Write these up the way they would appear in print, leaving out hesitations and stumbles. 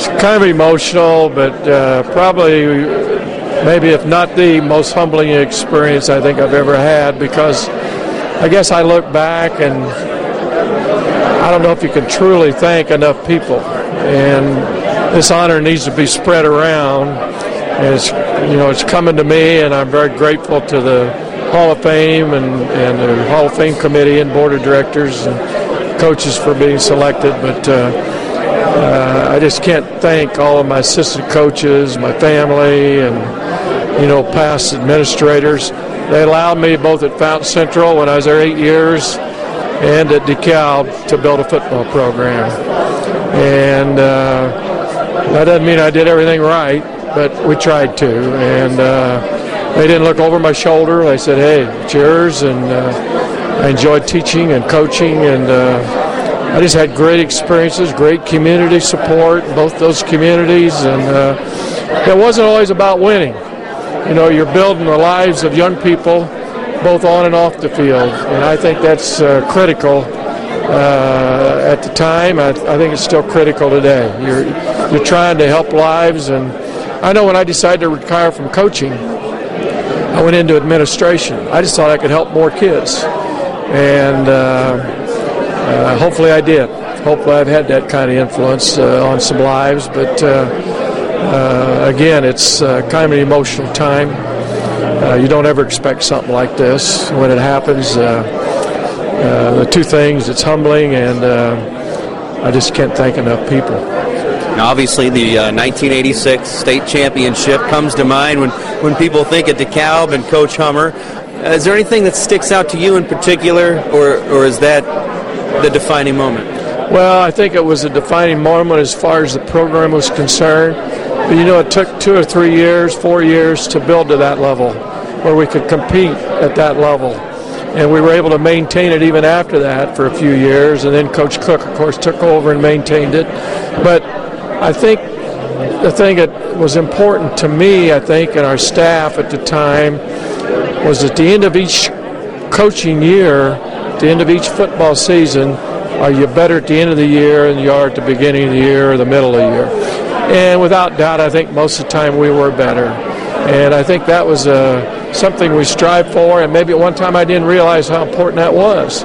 It's kind of emotional, but probably, maybe if not the most humbling experience I think I've ever had, because I guess I look back and I don't know if you can truly thank enough people, and this honor needs to be spread around. And it's coming to me, and I'm very grateful to the Hall of Fame and the Hall of Fame committee and board of directors and coaches for being selected. But I just can't thank all of my assistant coaches, my family, and past administrators. They allowed me both at Fountain Central when I was there 8 years and at Dekalb to build a football program. And that doesn't mean I did everything right, but we tried to. And they didn't look over my shoulder. They said, hey, it's yours. And I enjoyed teaching and coaching, and I just had great experiences, great community support in both those communities. And it wasn't always about winning. You're building the lives of young people, both on and off the field, and I think that's critical at the time. I think it's still critical today. You're trying to help lives, and I know when I decided to retire from coaching, I went into administration. I just thought I could help more kids, and hopefully I did. Hopefully I've had that kind of influence on some lives, but again, it's kind of an emotional time. You don't ever expect something like this. When it happens, the two things, it's humbling, and I just can't thank enough people. Now, obviously, the 1986 state championship comes to mind when people think of DeKalb and Coach Hummer. Is there anything that sticks out to you in particular, or is that the defining moment? Well, I think it was a defining moment as far as the program was concerned. But, it took 2 or 3 years, 4 years to build to that level where we could compete at that level. And we were able to maintain it even after that for a few years. And then Coach Cook, of course, took over and maintained it. But I think the thing that was important to me, and our staff at the time, was at the end of each coaching year, at the end of each football season, are you better at the end of the year than you are at the beginning of the year or the middle of the year? And without doubt, I think most of the time we were better. And I think that was something we strived for, and maybe at one time I didn't realize how important that was.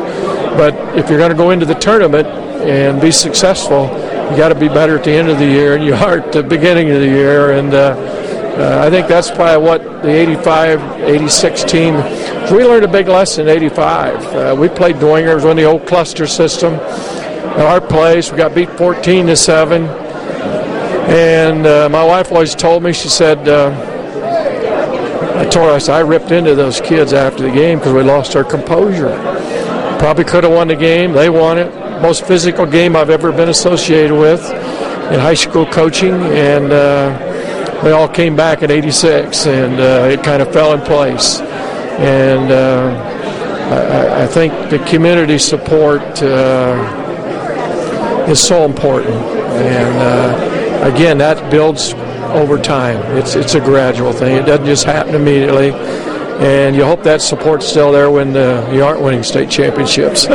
But if you're going to go into the tournament and be successful, you got to be better at the end of the year than you are at the beginning of the year. And I think that's probably what the 85-86 team, we learned a big lesson in 85. We played Dwingers on the old cluster system at our place. We got beat 14-7. And my wife always told me, she said, I told her, I ripped into those kids after the game because we lost our composure. Probably could have won the game. They won it. Most physical game I've ever been associated with in high school coaching. And they all came back in 86, and it kind of fell in place. And I think the community support is so important. And again, that builds over time. It's a gradual thing. It doesn't just happen immediately. And you hope that support's still there when you aren't winning state championships.